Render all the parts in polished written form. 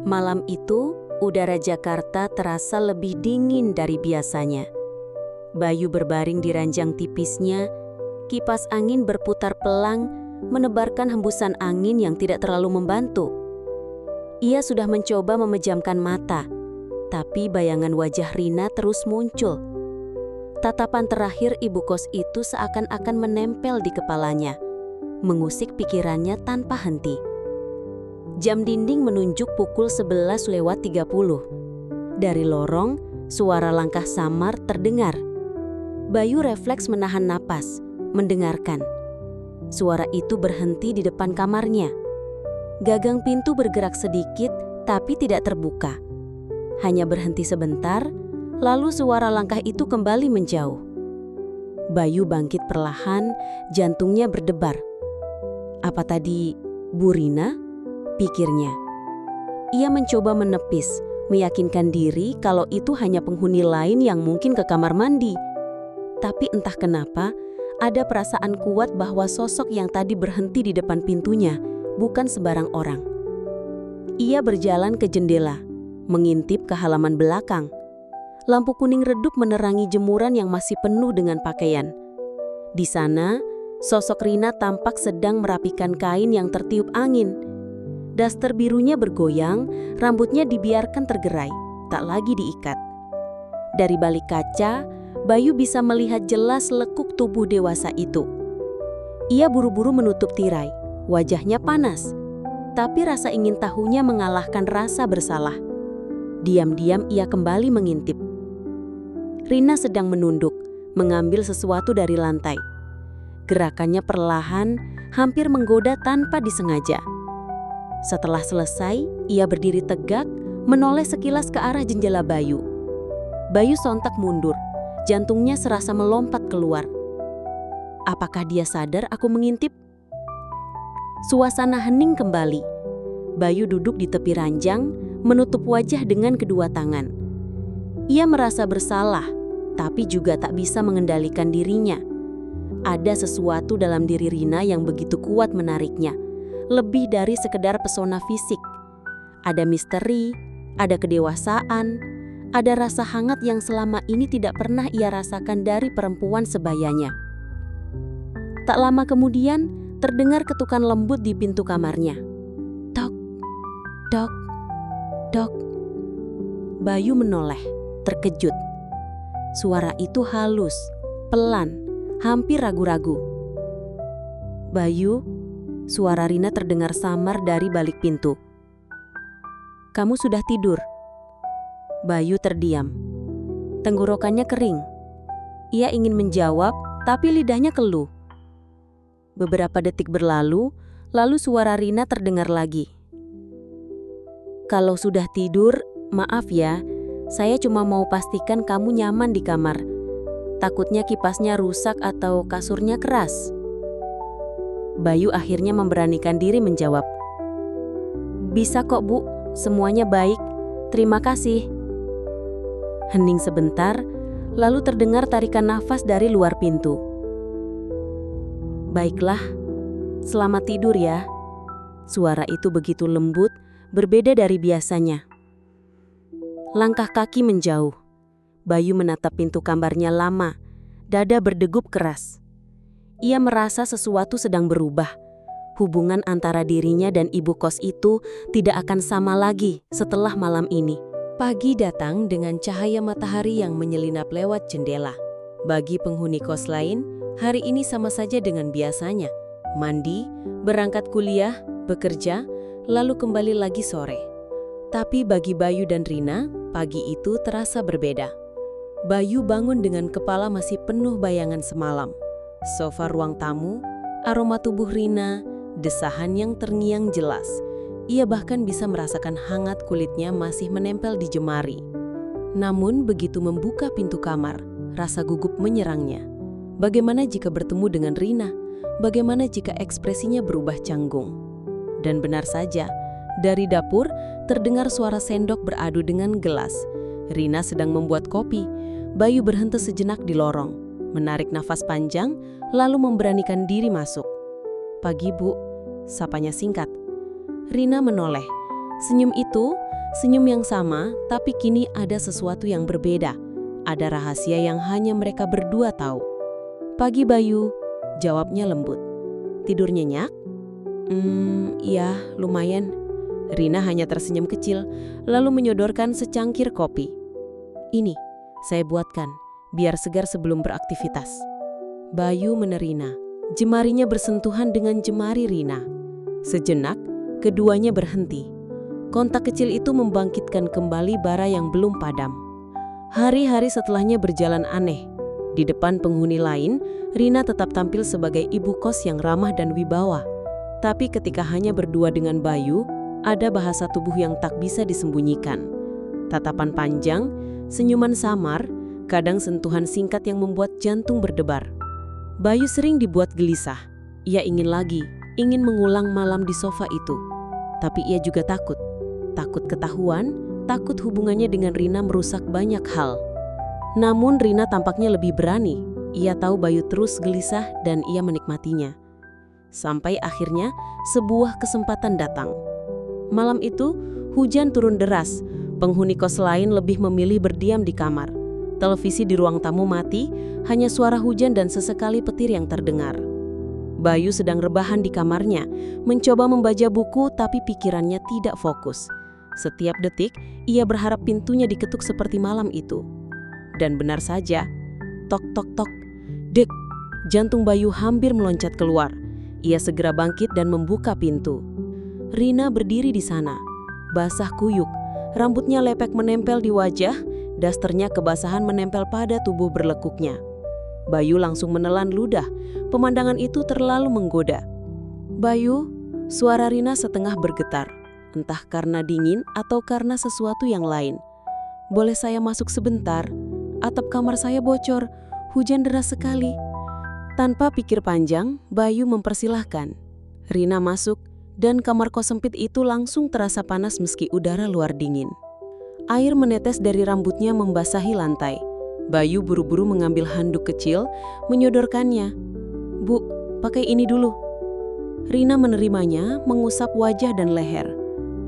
Malam itu, udara Jakarta terasa lebih dingin dari biasanya. Bayu berbaring di ranjang tipisnya, kipas angin berputar pelang, menebarkan hembusan angin yang tidak terlalu membantu. Ia sudah mencoba memejamkan mata, tapi bayangan wajah Rina terus muncul. Tatapan terakhir ibu kos itu seakan-akan menempel di kepalanya, mengusik pikirannya tanpa henti. Jam dinding menunjuk pukul 11:30. Dari lorong, suara langkah samar terdengar. Bayu refleks menahan napas, mendengarkan. Suara itu berhenti di depan kamarnya. Gagang pintu bergerak sedikit, tapi tidak terbuka. Hanya berhenti sebentar, lalu suara langkah itu kembali menjauh. Bayu bangkit perlahan, jantungnya berdebar. Apa tadi Bu Rina? Pikirnya. Ia mencoba menepis, meyakinkan diri kalau itu hanya penghuni lain yang mungkin ke kamar mandi. Tapi entah kenapa, ada perasaan kuat bahwa sosok yang tadi berhenti di depan pintunya bukan sembarang orang. Ia berjalan ke jendela, mengintip ke halaman belakang. Lampu kuning redup menerangi jemuran yang masih penuh dengan pakaian. Di sana, sosok Rina tampak sedang merapikan kain yang tertiup angin. Daster birunya bergoyang, rambutnya dibiarkan tergerai, tak lagi diikat. Dari balik kaca, Bayu bisa melihat jelas lekuk tubuh dewasa itu. Ia buru-buru menutup tirai, wajahnya panas. Tapi rasa ingin tahunya mengalahkan rasa bersalah. Diam-diam ia kembali mengintip. Rina sedang menunduk, mengambil sesuatu dari lantai. Gerakannya perlahan, hampir menggoda tanpa disengaja. Setelah selesai, ia berdiri tegak, menoleh sekilas ke arah jendela Bayu. Bayu sontak mundur, jantungnya serasa melompat keluar. Apakah dia sadar aku mengintip? Suasana hening kembali. Bayu duduk di tepi ranjang, menutup wajah dengan kedua tangan. Ia merasa bersalah, tapi juga tak bisa mengendalikan dirinya. Ada sesuatu dalam diri Rina yang begitu kuat menariknya. Lebih dari sekedar pesona fisik. Ada misteri, ada kedewasaan, ada rasa hangat yang selama ini tidak pernah ia rasakan dari perempuan sebayanya. Tak lama kemudian, terdengar ketukan lembut di pintu kamarnya. Tok, dok, dok. Bayu menoleh, terkejut. Suara itu halus, pelan, hampir ragu-ragu. Bayu, suara Rina terdengar samar dari balik pintu. Kamu sudah tidur? Bayu terdiam. Tenggorokannya kering. Ia ingin menjawab, tapi lidahnya keluh. Beberapa detik berlalu, lalu suara Rina terdengar lagi. Kalau sudah tidur, maaf ya, saya cuma mau pastikan kamu nyaman di kamar. Takutnya kipasnya rusak atau kasurnya keras. Bayu akhirnya memberanikan diri menjawab. Bisa kok Bu, semuanya baik. Terima kasih. Hening sebentar, lalu terdengar tarikan nafas dari luar pintu. Baiklah, selamat tidur ya. Suara itu begitu lembut, berbeda dari biasanya. Langkah kaki menjauh. Bayu menatap pintu kamarnya lama, dada berdegup keras. Ia merasa sesuatu sedang berubah. Hubungan antara dirinya dan ibu kos itu tidak akan sama lagi setelah malam ini. Pagi datang dengan cahaya matahari yang menyelinap lewat jendela. Bagi penghuni kos lain, hari ini sama saja dengan biasanya. Mandi, berangkat kuliah, bekerja, lalu kembali lagi sore. Tapi bagi Bayu dan Rina, pagi itu terasa berbeda. Bayu bangun dengan kepala masih penuh bayangan semalam. Sofa ruang tamu, aroma tubuh Rina, desahan yang terngiang jelas. Ia bahkan bisa merasakan hangat kulitnya masih menempel di jemari. Namun begitu membuka pintu kamar, rasa gugup menyerangnya. Bagaimana jika bertemu dengan Rina? Bagaimana jika ekspresinya berubah canggung? Dan benar saja, dari dapur terdengar suara sendok beradu dengan gelas. Rina sedang membuat kopi. Bayu berhenti sejenak di lorong, menarik nafas panjang, lalu memberanikan diri masuk. Pagi Bu, sapanya singkat. Rina menoleh. Senyum itu Senyum yang sama, tapi kini ada sesuatu yang berbeda. Ada rahasia yang hanya mereka berdua tahu. "Pagi, Bayu," jawabnya lembut. "Tidur nyenyak?" Iya, lumayan." Rina hanya tersenyum kecil, lalu menyodorkan secangkir kopi. "Ini, saya buatkan, biar segar sebelum beraktivitas." Bayu menerima. Jemarinya bersentuhan dengan jemari Rina. Sejenak, keduanya berhenti. Kontak kecil itu membangkitkan kembali bara yang belum padam. Hari-hari setelahnya berjalan aneh. Di depan penghuni lain, Rina tetap tampil sebagai ibu kos yang ramah dan wibawa. Tapi ketika hanya berdua dengan Bayu, ada bahasa tubuh yang tak bisa disembunyikan. Tatapan panjang, senyuman samar, kadang sentuhan singkat yang membuat jantung berdebar. Bayu sering dibuat gelisah. Ia ingin lagi, ingin mengulang malam di sofa itu. Tapi ia juga takut. Takut ketahuan, takut hubungannya dengan Rina merusak banyak hal. Namun Rina tampaknya lebih berani. Ia tahu Bayu terus gelisah dan ia menikmatinya. Sampai akhirnya sebuah kesempatan datang. Malam itu, hujan turun deras. Penghuni kos lain lebih memilih berdiam di kamar. Televisi di ruang tamu mati, hanya suara hujan dan sesekali petir yang terdengar. Bayu sedang rebahan di kamarnya, mencoba membaca buku tapi pikirannya tidak fokus. Setiap detik, ia berharap pintunya diketuk seperti malam itu. Dan benar saja, tok tok tok, dek, jantung Bayu hampir meloncat keluar. Ia segera bangkit dan membuka pintu. Rina berdiri di sana, basah kuyuk, rambutnya lepek menempel di wajah, dasternya kebasahan menempel pada tubuh berlekuknya. Bayu langsung menelan ludah, pemandangan itu terlalu menggoda. "Bayu," suara Rina setengah bergetar, entah karena dingin atau karena sesuatu yang lain. "Boleh saya masuk sebentar? Atap kamar saya bocor, hujan deras sekali." Tanpa pikir panjang, Bayu mempersilahkan. Rina masuk, dan kamar kos sempit itu langsung terasa panas meski udara luar dingin. Air menetes dari rambutnya membasahi lantai. Bayu buru-buru mengambil handuk kecil, menyodorkannya. "Bu, pakai ini dulu." Rina menerimanya, mengusap wajah dan leher.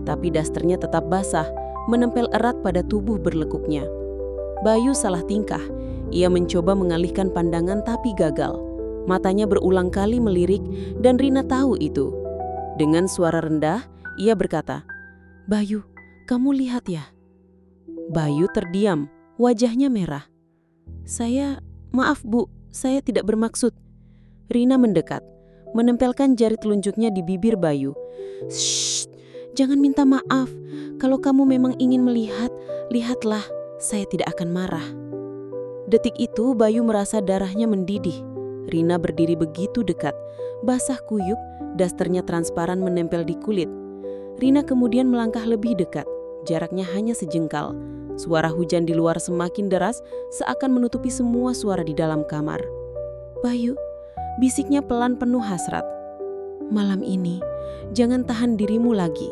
Tapi dasternya tetap basah, menempel erat pada tubuh berlekuknya. Bayu salah tingkah. Ia mencoba mengalihkan pandangan tapi gagal. Matanya berulang kali melirik dan Rina tahu itu. Dengan suara rendah, ia berkata, "Bayu, kamu lihat ya?" Bayu terdiam, wajahnya merah. Maaf Bu, saya tidak bermaksud." Rina mendekat, menempelkan jari telunjuknya di bibir Bayu. "Shh, jangan minta maaf. Kalau kamu memang ingin melihat, lihatlah, saya tidak akan marah." Detik itu Bayu merasa darahnya mendidih. Rina berdiri begitu dekat, basah kuyup, dasternya transparan menempel di kulit. Rina kemudian melangkah lebih dekat, jaraknya hanya sejengkal. Suara hujan di luar semakin deras, seakan menutupi semua suara di dalam kamar. "Bayu," bisiknya pelan penuh hasrat. "Malam ini, jangan tahan dirimu lagi."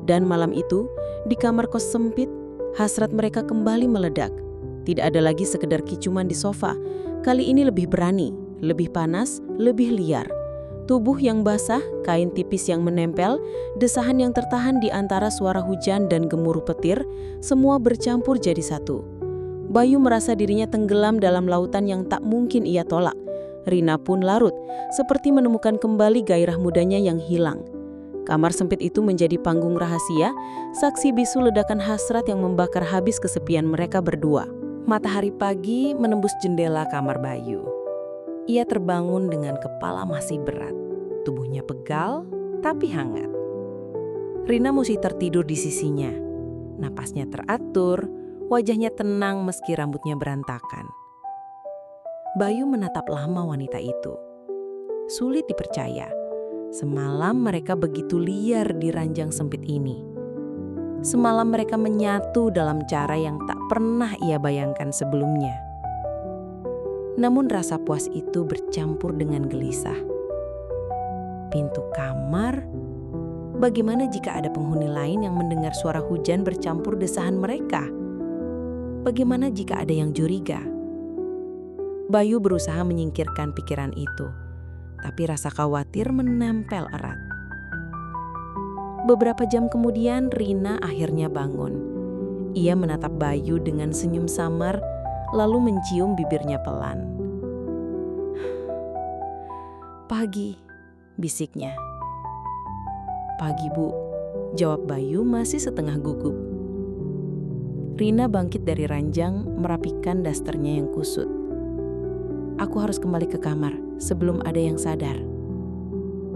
Dan malam itu, di kamar kos sempit, hasrat mereka kembali meledak. Tidak ada lagi sekedar kicuman di sofa. Kali ini lebih berani, lebih panas, lebih liar. Tubuh yang basah, kain tipis yang menempel, desahan yang tertahan di antara suara hujan dan gemuruh petir, semua bercampur jadi satu. Bayu merasa dirinya tenggelam dalam lautan yang tak mungkin ia tolak. Rina pun larut, seperti menemukan kembali gairah mudanya yang hilang. Kamar sempit itu menjadi panggung rahasia, saksi bisu ledakan hasrat yang membakar habis kesepian mereka berdua. Matahari pagi menembus jendela kamar Bayu. Ia terbangun dengan kepala masih berat, tubuhnya pegal tapi hangat. Rina masih tertidur di sisinya. Napasnya teratur, wajahnya tenang meski rambutnya berantakan. Bayu menatap lama wanita itu. Sulit dipercaya, semalam mereka begitu liar di ranjang sempit ini. Semalam mereka menyatu dalam cara yang tak pernah ia bayangkan sebelumnya. Namun rasa puas itu bercampur dengan gelisah. Pintu kamar, bagaimana jika ada penghuni lain yang mendengar suara hujan bercampur desahan mereka? Bagaimana jika ada yang curiga? Bayu berusaha menyingkirkan pikiran itu, tapi rasa khawatir menempel erat. Beberapa jam kemudian Rina akhirnya bangun. Ia menatap Bayu dengan senyum samar, lalu mencium bibirnya pelan. "Pagi," bisiknya. "Pagi, Bu," jawab Bayu masih setengah gugup. Rina bangkit dari ranjang, merapikan dasternya yang kusut. "Aku harus kembali ke kamar sebelum ada yang sadar."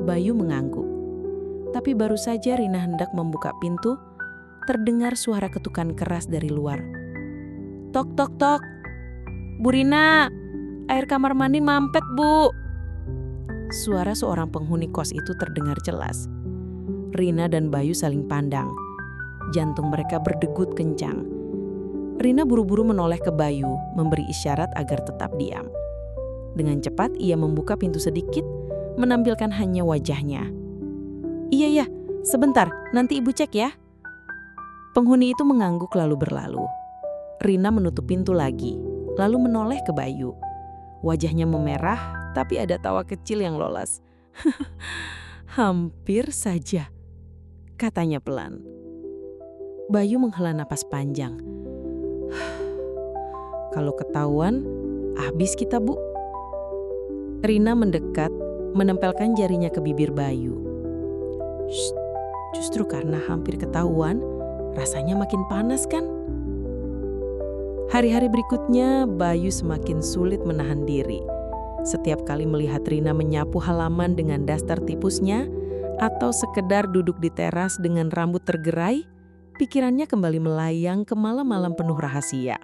Bayu mengangguk. Tapi baru saja Rina hendak membuka pintu, terdengar suara ketukan keras dari luar. "Tok, tok, tok. Bu Rina, air kamar mandi mampet, Bu." Suara seorang penghuni kos itu terdengar jelas. Rina dan Bayu saling pandang. Jantung mereka berdegut kencang. Rina buru-buru menoleh ke Bayu, memberi isyarat agar tetap diam. Dengan cepat ia membuka pintu sedikit, menampilkan hanya wajahnya. "Iya, sebentar, nanti Ibu cek ya." Penghuni itu mengangguk lalu berlalu. Rina menutup pintu lagi, lalu menoleh ke Bayu. Wajahnya memerah, tapi ada tawa kecil yang lolos. "Hampir saja," katanya pelan. Bayu menghela napas panjang. "Kalau ketahuan, habis kita, Bu." Rina mendekat, menempelkan jarinya ke bibir Bayu. "Shh, justru karena hampir ketahuan, rasanya makin panas kan?" Hari-hari berikutnya, Bayu semakin sulit menahan diri. Setiap kali melihat Rina menyapu halaman dengan daster tipusnya, atau sekedar duduk di teras dengan rambut tergerai, pikirannya kembali melayang ke malam-malam penuh rahasia.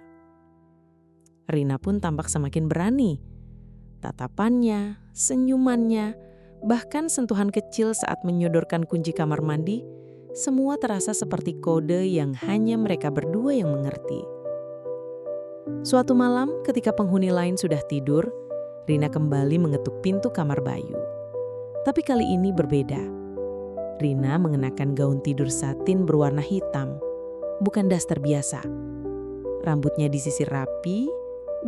Rina pun tampak semakin berani. Tatapannya, senyumannya, bahkan sentuhan kecil saat menyodorkan kunci kamar mandi, semua terasa seperti kode yang hanya mereka berdua yang mengerti. Suatu malam, ketika penghuni lain sudah tidur, Rina kembali mengetuk pintu kamar Bayu. Tapi kali ini berbeda. Rina mengenakan gaun tidur satin berwarna hitam, bukan daster biasa. Rambutnya disisir rapi,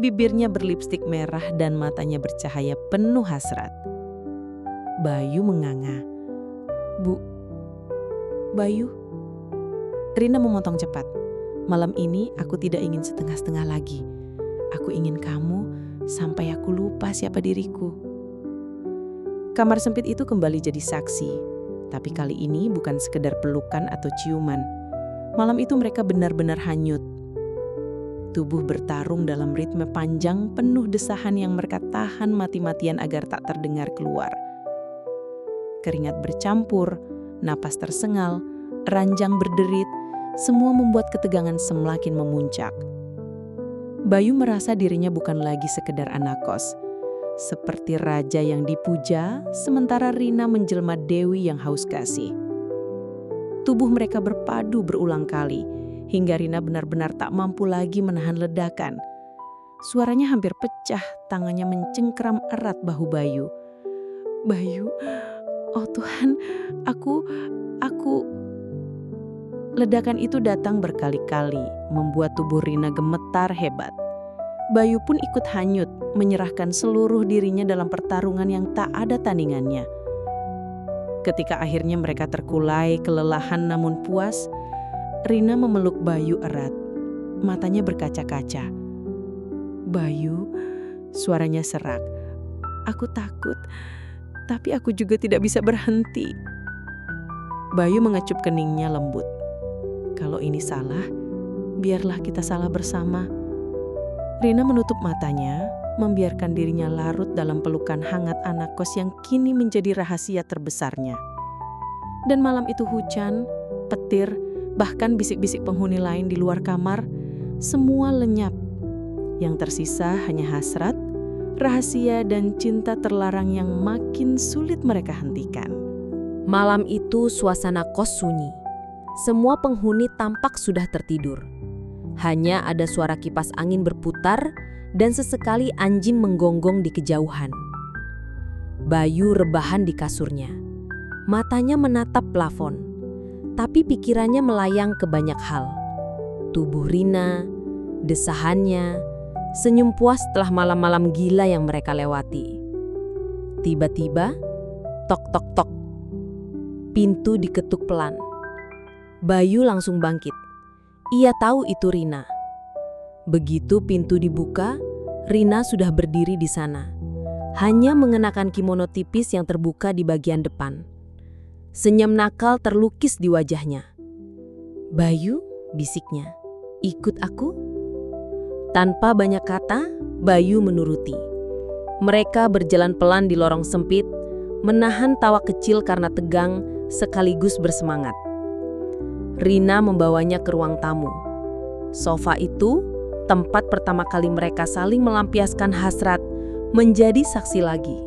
bibirnya berlipstik merah dan matanya bercahaya penuh hasrat. Bayu menganga. "Bu, Bayu." Rina memotong cepat. "Malam ini aku tidak ingin setengah-setengah lagi. Aku ingin kamu sampai aku lupa siapa diriku." Kamar sempit itu kembali jadi saksi, tapi kali ini bukan sekedar pelukan atau ciuman. Malam itu mereka benar-benar hanyut. Tubuh bertarung dalam ritme panjang penuh desahan yang mereka tahan mati-matian agar tak terdengar keluar. Keringat bercampur, napas tersengal, ranjang berderit, semua membuat ketegangan semakin memuncak. Bayu merasa dirinya bukan lagi sekedar anak kos, seperti raja yang dipuja, sementara Rina menjelma dewi yang haus kasih. Tubuh mereka berpadu berulang kali, hingga Rina benar-benar tak mampu lagi menahan ledakan. Suaranya hampir pecah, tangannya mencengkram erat bahu Bayu. "Bayu, oh Tuhan, aku..." Ledakan itu datang berkali-kali, membuat tubuh Rina gemetar hebat. Bayu pun ikut hanyut, menyerahkan seluruh dirinya dalam pertarungan yang tak ada tandingannya. Ketika akhirnya mereka terkulai, kelelahan namun puas, Rina memeluk Bayu erat. Matanya berkaca-kaca. "Bayu," suaranya serak. "Aku takut, tapi aku juga tidak bisa berhenti." Bayu mengecup keningnya lembut. "Kalau ini salah, biarlah kita salah bersama." Rina menutup matanya, membiarkan dirinya larut dalam pelukan hangat anak kos yang kini menjadi rahasia terbesarnya. Dan malam itu hujan, petir, bahkan bisik-bisik penghuni lain di luar kamar, semua lenyap. Yang tersisa hanya hasrat, rahasia, dan cinta terlarang yang makin sulit mereka hentikan. Malam itu suasana kos sunyi. Semua penghuni tampak sudah tertidur. Hanya ada suara kipas angin berputar dan sesekali anjing menggonggong di kejauhan. Bayu rebahan di kasurnya. Matanya menatap plafon. Tapi pikirannya melayang ke banyak hal. Tubuh Rina, desahannya, senyum puas setelah malam-malam gila yang mereka lewati. Tiba-tiba, tok tok tok. Pintu diketuk pelan. Bayu langsung bangkit. Ia tahu itu Rina. Begitu pintu dibuka, Rina sudah berdiri di sana. Hanya mengenakan kimono tipis yang terbuka di bagian depan. Senyum nakal terlukis di wajahnya. "Bayu," bisiknya, "ikut aku?" Tanpa banyak kata, Bayu menuruti. Mereka berjalan pelan di lorong sempit, menahan tawa kecil karena tegang sekaligus bersemangat. Rina membawanya ke ruang tamu. Sofa itu, tempat pertama kali mereka saling melampiaskan hasrat, menjadi saksi lagi.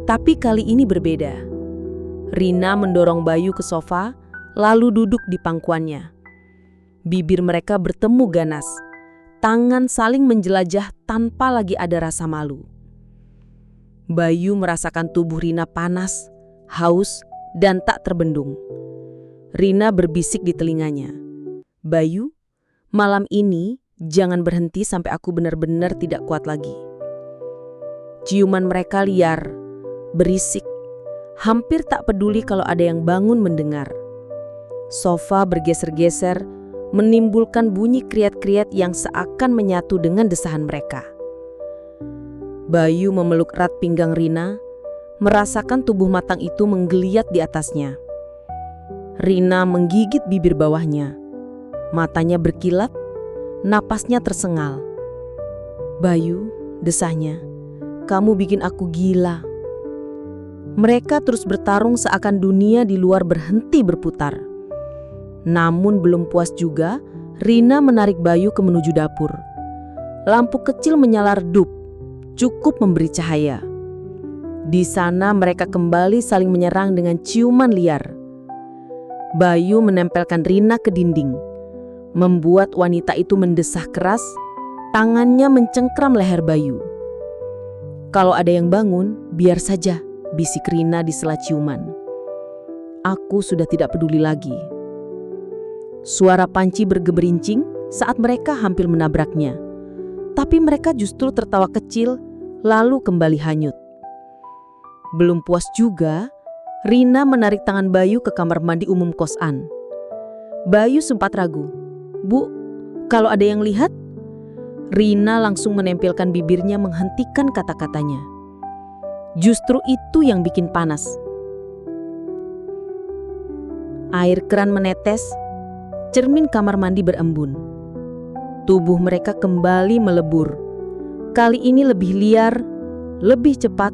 Tapi kali ini berbeda. Rina mendorong Bayu ke sofa, lalu duduk di pangkuannya. Bibir mereka bertemu ganas. Tangan saling menjelajah tanpa lagi ada rasa malu. Bayu merasakan tubuh Rina panas, haus, dan tak terbendung. Rina berbisik di telinganya, "Bayu, malam ini jangan berhenti sampai aku benar-benar tidak kuat lagi." Ciuman mereka liar, berisik, hampir tak peduli kalau ada yang bangun mendengar. Sofa bergeser-geser, menimbulkan bunyi kriat-kriat yang seakan menyatu dengan desahan mereka. Bayu memeluk erat pinggang Rina, merasakan tubuh matang itu menggeliat di atasnya. Rina menggigit bibir bawahnya. Matanya berkilat, napasnya tersengal. "Bayu," desahnya, "kamu bikin aku gila." Mereka terus bertarung seakan dunia di luar berhenti berputar. Namun belum puas juga, Rina menarik Bayu ke menuju dapur. Lampu kecil menyala redup, cukup memberi cahaya. Di sana mereka kembali saling menyerang dengan ciuman liar. Bayu menempelkan Rina ke dinding, membuat wanita itu mendesah keras, tangannya mencengkram leher Bayu. "Kalau ada yang bangun, biar saja," bisik Rina di sela ciuman. "Aku sudah tidak peduli lagi." Suara panci bergeberincing saat mereka hampir menabraknya. Tapi mereka justru tertawa kecil, lalu kembali hanyut. Belum puas juga, Rina menarik tangan Bayu ke kamar mandi umum kosan. Bayu sempat ragu. "Bu, kalau ada yang lihat?" Rina langsung menempelkan bibirnya menghentikan kata-katanya. Justru itu yang bikin panas. Air keran menetes, cermin kamar mandi berembun. Tubuh mereka kembali melebur. Kali ini lebih liar, lebih cepat,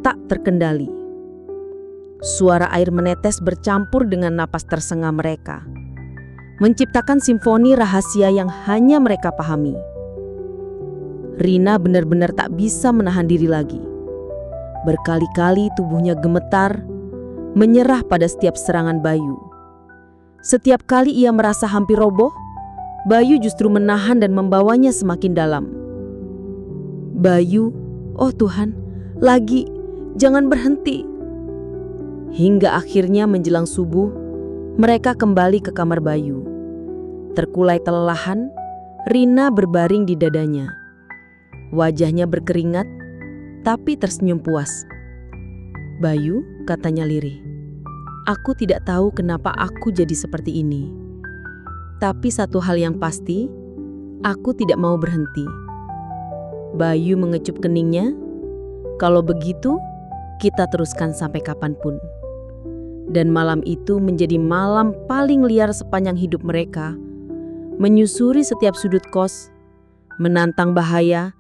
tak terkendali. Suara air menetes bercampur dengan napas tersengal mereka, menciptakan simfoni rahasia yang hanya mereka pahami. Rina benar-benar tak bisa menahan diri lagi. Berkali-kali tubuhnya gemetar, menyerah pada setiap serangan Bayu. Setiap kali ia merasa hampir roboh, Bayu justru menahan dan membawanya semakin dalam. "Bayu, oh Tuhan, lagi, jangan berhenti." Hingga akhirnya menjelang subuh, mereka kembali ke kamar Bayu. Terkulai kelelahan, Rina berbaring di dadanya. Wajahnya berkeringat, tapi tersenyum puas. "Bayu," katanya lirih, "aku tidak tahu kenapa aku jadi seperti ini. Tapi satu hal yang pasti, aku tidak mau berhenti." Bayu mengecup keningnya. "Kalau begitu, kita teruskan sampai kapanpun." Dan malam itu menjadi malam paling liar sepanjang hidup mereka, menyusuri setiap sudut kos, menantang bahaya,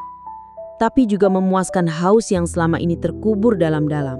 tapi juga memuaskan haus yang selama ini terkubur dalam-dalam.